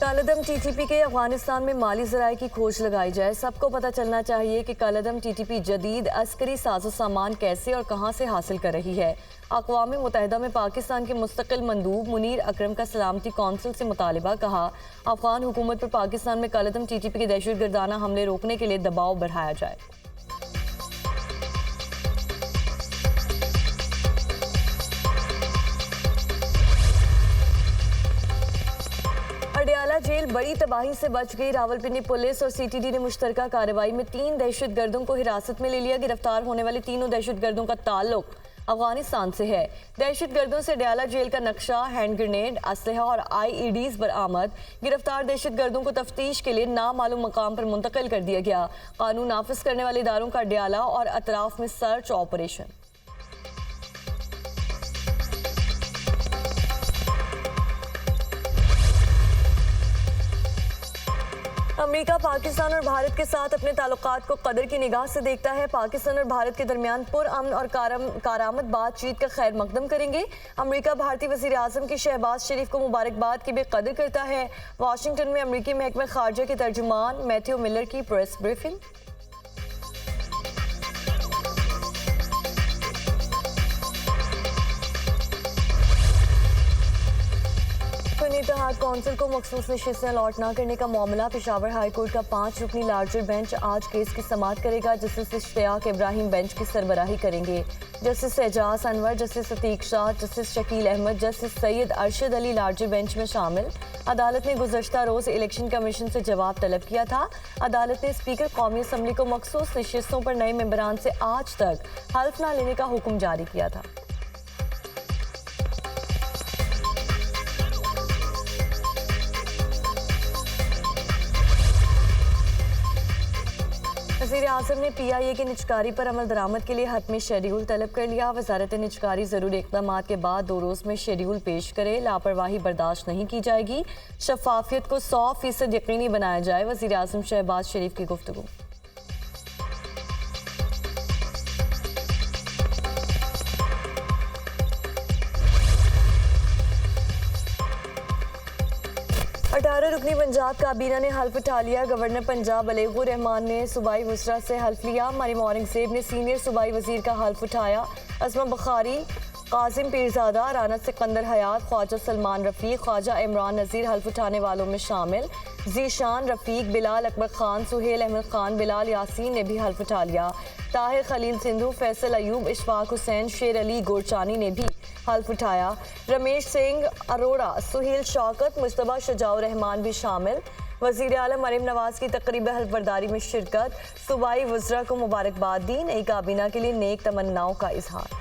कालादम TTP के अफगानिस्तान में माली ज़राए की खोज लगाई जाए। सबको पता चलना चाहिए कि कालादम टीटीपी जदीद अस्करी साजो सामान कैसे और कहां से हासिल कर रही है। अक़वाम मुत्तहिदा में पाकिस्तान के मुस्तकिल मंदूब मुनीर अकरम का सलामती कौंसिल से मुतालिबा। कहा, अफगान हुकूमत पर पाकिस्तान में कालादम टीटीपी के दहशतगर्दाना हमले रोकने के लिए दबाव बढ़ाया जाए। अडयाला जेल बड़ी तबाही से बच गई। रावलपिंडी पुलिस और सीटीडी ने मुश्तरका कार्रवाई में 3 दहशतगर्दों को हिरासत में ले लिया। गिरफ्तार होने वाले तीनों दहशतगर्दों का ताल्लुक अफगानिस्तान से है। दहशतगर्दों से अडयाला जेल का नक्शा, हैंड ग्रेनेड, असलहा और IEDs बरामद। गिरफ्तार दहशतगर्दों को तफ्तीश के लिए नामालूम मकाम पर मुंतकिल कर दिया गया। कानून नाफिज करने वाले इदारों का अडयाला और अतराफ में सर्च ऑपरेशन। अमेरिका पाकिस्तान और भारत के साथ अपने ताल्लुकात को कदर की निगाह से देखता है। पाकिस्तान और भारत के दरमियान पुरअमन और कारामद बातचीत का खैर मकदम करेंगे। अमेरिका भारतीय वज़ीर आज़म की शहबाज शरीफ को मुबारकबाद की बेकदर करता है। वाशिंगटन में अमेरिकी महकमा खारजा के तर्जुमान मैथ्यू मिलर की प्रेस ब्रीफिंग। इत्तेहाद कौंसिल को मखसूस नशिस्तें अलॉट न करने का मामला। पेशावर हाई कोर्ट का 5 रुकनी लार्जर बेंच आज केस की समाअत करेगा। जस्टिस इश्तियाक इब्राहिम बेंच की सरबराही करेंगे। Justice Ejaz Anwar, justice Atiq Shah, justice Shakeel Ahmed, justice Syed Arshad Ali larger bench में शामिल। अदालत ने गुज़श्ता रोज़ इलेक्शन कमीशन से जवाब तलब किया था। अदालत ने स्पीकर कौमी असम्बली को मखसूस नशिस्तों पर नए मेंबरान से आज तक हल्फ न लेने का हुक्म जारी किया था। वज़ीर आज़म ने PIA की निजकारी पर अमल दरामद के लिए हतमी शेड्यूल तलब कर लिया। वज़ारत निजकारी ज़रूरी इक़दामात के बाद 2 रोज़ में शेड्यूल पेश करे। लापरवाही बर्दाश्त नहीं की जाएगी। शफाफियत को 100% यकीनी बनाया जाए। वज़ीर आज़म शहबाज शरीफ की गुफ्तगू। रुकनी पंजाब काबीना ने हल्फ उठा लिया। गवर्नर पंजाब अलीगुर रहमान ने सूबाई वज़रा से हल्फ लिया। मरियम औरंगज़ेब ने सीनियर सूबाई वज़ीर का हल्फ उठाया। अज़मा बुखारी, कासिम पीरज़ादा, राना सिकंदर हयात, ख्वाजा सलमान रफ़ीक, ख्वाजा इमरान नज़ीर हल्फ उठाने वालों में शामिल। ज़ीशान रफ़ीक, बिलाल अकबर खान, सुहेल अहमद खान, बिलाल यासीन ने भी हल्फ उठा लिया। ताहिर खलील सिंधु, फैसल अयूब, इशफाक हुसैन, शेर अली गोरचानी ने भी हल्फ उठाया। रमेश सिंह अरोड़ा, सुहेल शौकत, मुश्तबा शजाउर रहमान भी शामिल। वज़ीर आला मरीम नवाज की तकरीब हल्फ बर्दारी में शिरकत। सूबाई वज़रा को मुबारकबाद दी। नई काबीना के लिए नेक तमन्नाओं का इजहार।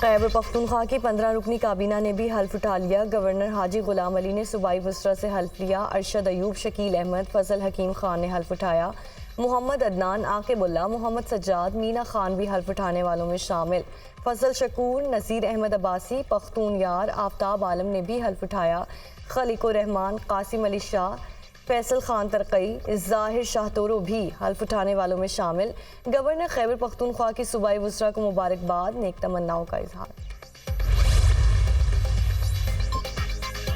खैबर पख्तूनख्वा की 15 रुकनी काबीना ने भी हल्फ उठा लिया। गवर्नर हाजी गुलाम अली ने सूबाई वज़रा से हल्फ लिया। अरशद अयूब, शकील अहमद, फजल हकीम खान ने हल्फ उठाया। मोहम्मद अदनान, आकिबुल्ला, मोहम्मद सज्जाद, मीना खान भी हल्फ उठाने वालों में शामिल। फजल शकूर, नज़ीर अहमद अब्बासी, पख्तून यार, आफ्ताब आलम ने भी हल्फ उठाया। खलीकुर रहमान, कासिम अली शाह, फैसल खान तरकई, ज़ाहिर शाहतोरो भी हल्फ उठाने वालों में शामिल। गवर्नर खैबर पख्तूनख्वा की सूबाई वज़रा को मुबारकबाद, नेक तमन्नाओं का इजहार।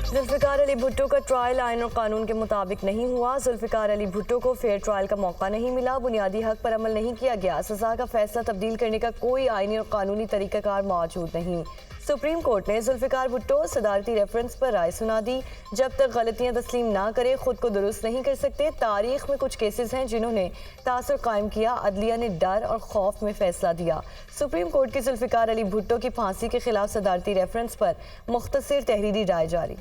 जुल्फ़िकार अली भुट्टो का ट्रायल आइन और कानून के मुताबिक नहीं हुआ। जुल्फ़िकार अली भुट्टो को फेयर ट्रायल का मौका नहीं मिला। बुनियादी हक पर अमल नहीं किया गया। सज़ा का फैसला तब्दील करने का कोई आइनी और कानूनी तरीक़ाकार मौजूद नहीं। सुप्रीम कोर्ट ने जुल्फ़िकार भुट्टो सदारती रेफरेंस पर राय सुना दी। जब तक गलतियां तस्लीम ना करे खुद को दुरुस्त नहीं कर सकते। तारीख में कुछ केसेस हैं जिन्होंने तासुर कायम किया। अदलिया ने डर और खौफ में फैसला दिया। सुप्रीम कोर्ट की जुल्फ़िकार अली भुट्टो की फांसी के खिलाफ सदारती रेफरेंस पर मुख्तसर तहरीरी राय जारी।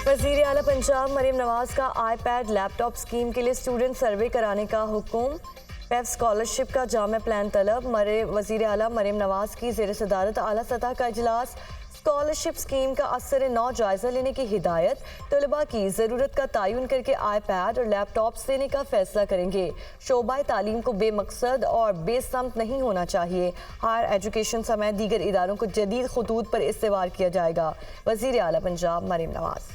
वज़ीर आला पंजाब मरीम नवाज का iPad लैपटॉप स्कीम के लिए स्टूडेंट सर्वे कराने का हुक्म। पेफ स्कॉलरशिप का जामे प्लान तलब। वज़ीर आला मरीम नवाज की ज़ेर सदारत आला सतह का इजलास। स्कॉलरशिप स्कीम का असर नौ जायज़ा लेने की हिदायत। तलबा की ज़रूरत का तयन करके iPad और लैपटॉप्स देने का फैसला करेंगे। शोबा तालीम को बेमकसद और बेसमत नहीं होना चाहिए। हायर एजुकेशन समेत दीगर इदारों को जदीद खतूत पर इस्तेवार किया जाएगा। वज़ीर आला पंजाब मरीम नवाज।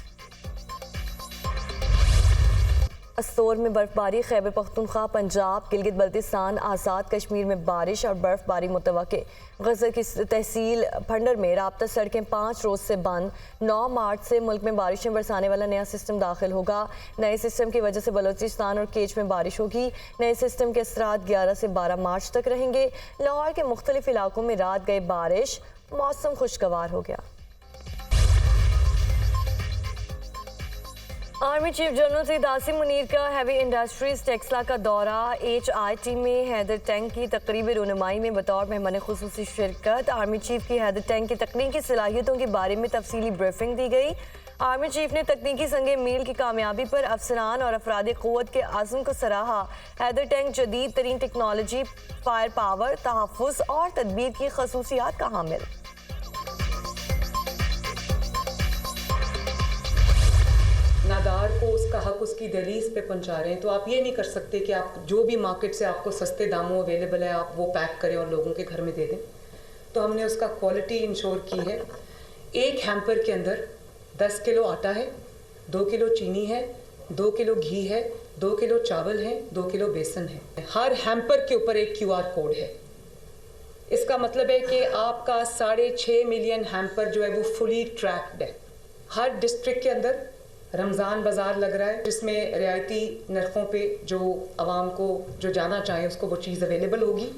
अस्तोर में बर्फबारी, खैबर पख्तूनख्वा, पंजाब, गिलगित बल्तिस्तान, आज़ाद कश्मीर में बारिश और बर्फबारी मुतवक्के। गज़र की तहसील भंडर में राब्ता सड़कें 5 रोज़ से बंद। 9 मार्च से मुल्क में बारिशें बरसाने वाला नया सिस्टम दाखिल होगा। नए सिस्टम की वजह से बलोचिस्तान और केच में बारिश होगी। नए सिस्टम के असरात 11 से 12 मार्च तक रहेंगे। लाहौर के मुख्तलिफ इलाकों में रात गए बारिश, मौसम खुशगवार हो गया। Army chief general Saeed Asim Munir का हैवी इंडस्ट्रीज टेक्सला का दौरा। HIT में हैदर टैंक की तकरीबी रुनुमाई में बतौर मेहमान खुसूसी शिरकत। आर्मी चीफ की हैदर टैंक की तकनीकी सलाहियतों के बारे में तफसीली ब्रीफिंग दी गई। आर्मी चीफ ने तकनीकी संगे मील की कामयाबी पर अफसरान और अफराद क़ुव्वत के आज़म को सराहा। हैदर टैंक जदीद तरीन टेक्नोलॉजी, फायर पावर, तहफ़्फ़ुज़ और तदबीर की खसूसियात का हामिल। नादार को उसका हक उसकी दहलीज पे पहुंचा रहे हैं, तो आप ये नहीं कर सकते कि आप जो भी मार्केट से आपको सस्ते दामों अवेलेबल है आप वो पैक करें और लोगों के घर में दे दें। तो हमने उसका क्वालिटी इंश्योर की है। एक हैम्पर के अंदर 10 किलो आटा है, 2 किलो चीनी है, 2 किलो घी है, 2 किलो चावल है, 2 किलो बेसन है। हर हैम्पर के ऊपर एक QR कोड है। इसका मतलब है कि आपका 6.5 मिलियन हैम्पर जो है वो फुली ट्रैक्ड है। हर डिस्ट्रिक्ट के अंदर रमज़ान बाज़ार लग रहा है जिसमें रियायती नरखों पे जो आवाम को जो जाना चाहे उसको वो चीज़ अवेलेबल होगी।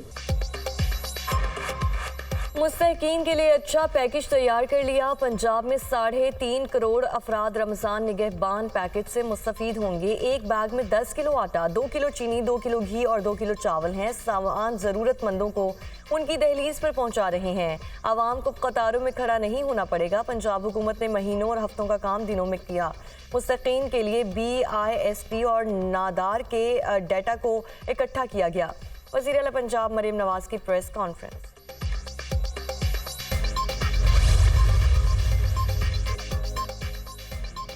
मुस्तहकीन के लिए अच्छा पैकेज तैयार कर लिया। पंजाब में 3.5 करोड़ अफराद रमज़ान निगहबान पैकेज से मुस्तफ़ीद होंगे। एक बैग में 10 किलो आटा, 2 किलो चीनी, 2 किलो घी और 2 किलो चावल हैं। सामान ज़रूरतमंदों को उनकी दहलीज पर पहुंचा रहे हैं। आवाम को कतारों में खड़ा नहीं होना पड़ेगा। पंजाब हुकूमत ने महीनों और हफ्तों का काम दिनों में किया। मुस्तहकीन के लिए BISP और नादार के डाटा को इकट्ठा किया गया। वज़ीर आला पंजाब मरीम नवाज की प्रेस कॉन्फ्रेंस।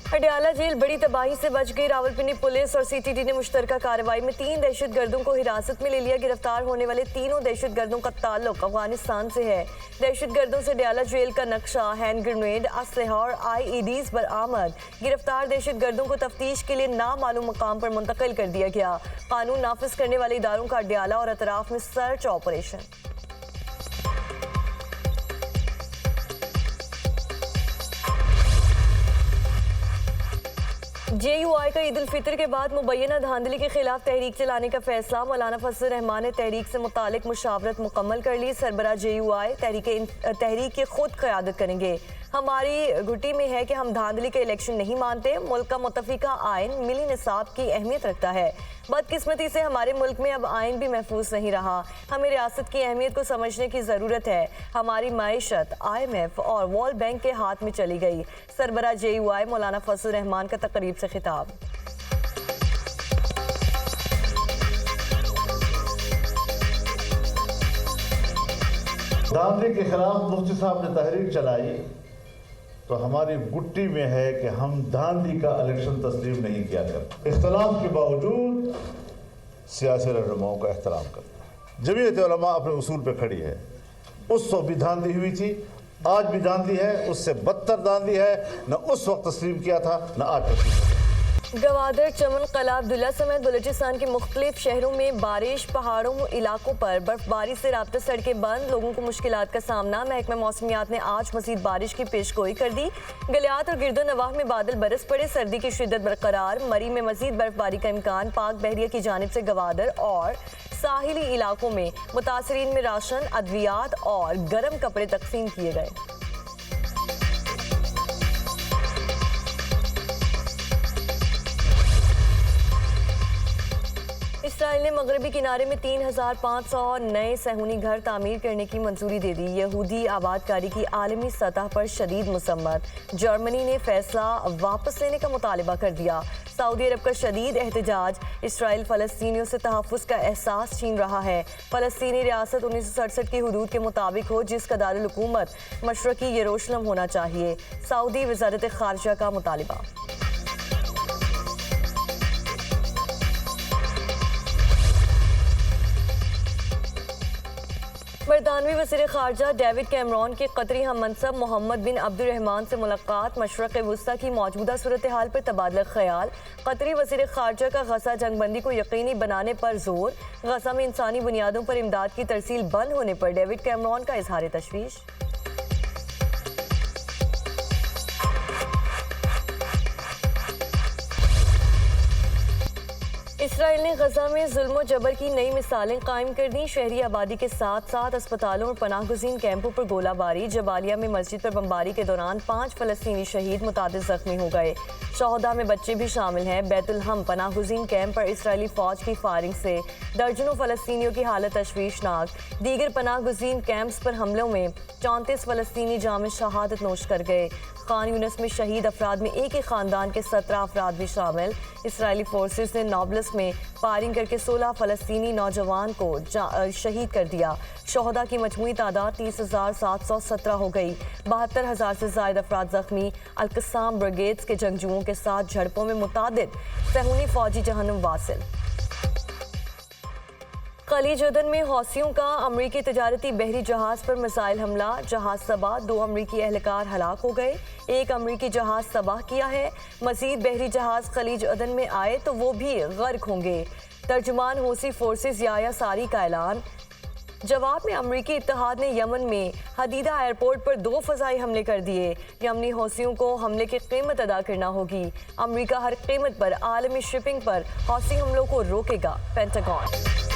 अडयाला जेल बड़ी तबाही से बच गई। रावलपिंडी पुलिस और CTD ने मुश्तरका कार्रवाई में 3 दहशतगर्दों को हिरासत में ले लिया। गिरफ्तार होने वाले तीनों दहशतगर्दों का ताल्लुक अफगानिस्तान से है। दहशतगर्दों से अडयाला जेल का नक्शा, हैंड ग्रेनेड, असलहा और IEDs बरामद। गिरफ्तार दहशतगर्दों को तफ्तीश के लिए नामालूम मकाम पर मुंतकिल कर दिया गया। कानून नाफिज करने वाले इदारों का अडयाला और अतराफ में सर्च ऑपरेशन। JUI का ईद उल फितर के बाद मुबैना धांधली के खिलाफ तहरीक चलाने का फैसला। मौलाना फजल रहमान ने तहरीक से मुतालिक मुशावरत मुकम्मल कर ली। सरबराह JUI तहरीक की खुद क़यादत करेंगे। हमारी घुटी में है कि हम धांधली के इलेक्शन नहीं मानते। मुल्क का मुतफ़िका आइन मिली निसाब की अहमियत रखता है। बदकिस्मती से हमारे मुल्क में अब आइन भी महफूज नहीं रहा। हमें रियासत की अहमियत को समझने की ज़रूरत है। हमारी माइशत IMF और वर्ल्ड बैंक के हाथ में चली गई। सरबराह JUI मौलाना फजल रहमान का तकरीब से खिताब। धांधली के खिलाफ मुफ्ती साहब ने तहरीक चलाई तो हमारी गुट्टी में है कि हम धांधली का इलेक्शन तस्लीम नहीं किया करते। इख्तलाफ के बावजूद सियासी रहनुमाओं का एहतराम करते हैं। जमीयत उलमा अपने उसूल पे खड़ी है। उस वक्त भी धांधली हुई थी, आज भी धांधली है, उससे बदतर धांधली है। न उस वक्त तस्लीम किया था न आज तस्लीम किया। गवादर, चमन, कला, अब्दुल्ला समेत बलूचिस्तान के मुख्तलिफ शहरों में बारिश, पहाड़ों इलाकों पर बर्फबारी से राब्ता सड़कें बंद। लोगों को मुश्किलात का सामना। महकमा मौसमियात ने आज मजीद बारिश की पेशगोई कर दी। गलियात और गिरदो नवाह में बादल बरस पड़े। सर्दी की शिद्दत बरकरार। मरी में मजीद बर्फबारी का इम्कान। पाक बहरिया की जानिब से गवादर और साहिली इलाकों में मुतासरीन में राशन, अद्वियात और गर्म कपड़े तकसीम किए गए। इसराइल ने मगरबी किनारे में 3,500 नए सहूनी घर तामीर करने की मंजूरी दे दी। यहूदी आबादकारी की आलमी सतह पर शदीद मसम्मत। जर्मनी ने फैसला वापस लेने का मुतालबा कर दिया। सऊदी अरब का शदीद एहतजाज। इसराइल फ़लस्तीनियों से तहफ़्फ़ुज़ का एहसास छीन रहा है। फ़लस्तीनी रियासत 1967 की हुदूद के मुताबिक हो जिसका दारुल हुकूमत मशरक़ी यरूशलेम होना चाहिए। सऊदी वज़ारत ख़ारिजा का मुतालबा। बरतानवी वज़ीर ख़ारजा डेविड कैमरॉन के कतरी हम मनसब मोहम्मद बिन अब्दुर्रहमान से मुलाकात, मशरक़ वुस्ता की मौजूदा सूरत हाल पर तबादला ख्याल। कतरी वज़ीर ख़ारजा का गजा जंगबंदी को यकीनी बनाने पर जोर। गजा में इंसानी बुनियादों पर इमदाद की तरसील बंद होने पर डेविड कैमरॉन का इजहार तशवीश। इसराइल ने गजा में जुल्म जबर की नई मिसालें कायम कर दी। शहरी आबादी के साथ साथ अस्पतालों और पनाहगुज़ीन कैंपों पर गोलाबारी। जबालिया में मस्जिद पर बमबारी के दौरान 5 फ़लस्तीनी शहीद, मुतादिद ज़ख्मी हो गए। शहदा में बच्चे भी शामिल हैं। बैतुलहम पनाहगुज़ीन कैंप पर इसराइली फ़ौज की फायरिंग से दर्जनों फ़लस्तीनियों की हालत तशवीशनाक। दीगर पनाहगुज़ीन कैंप्स पर हमलों में 34 फ़लस्तीनी जाम शहादत नोश कर गए। खान यूनिस में शहीद अफराद में एक ही ख़ानदान के 17 अफराद भी शामिल। इसराइली फोर्सेस ने नाब्लस में फायरिंग करके 16 फ़लस्तीनी नौजवान को शहीद कर दिया। शहदा की मजमूई तादाद 30,717 हो गई। 72,000 से ज़ायद अफराद ज़ख्मी। अल-कस्साम ब्रिगेड्स के जंगजुओं के साथ झड़पों में मुतादिद सहूनी फ़ौजी जहन्नुम वासिल। खलीज अदन में हौसियों का अमरीकी तजारती बहरी जहाज पर मिसाइल हमला। जहाज तबाह, 2 अमरीकी एहलकार हलाक हो गए। 1 अमरीकी जहाज तबाह किया है। मजीद बहरी जहाज खलीज अदन में आए तो वो भी गर्क होंगे। तर्जुमान हौसी फोर्सेस याया सारी का ऐलान। जवाब में अमरीकी इत्तेहाद ने यमन में हदीदा एयरपोर्ट पर 2 फ़ज़ाई हमले कर दिए। यमनी हौसियों को हमले की कीमत अदा करना होगी। अमरीका हर कीमत पर आलमी शिपिंग पर हौसी हमलों को रोकेगा, पेंटागन।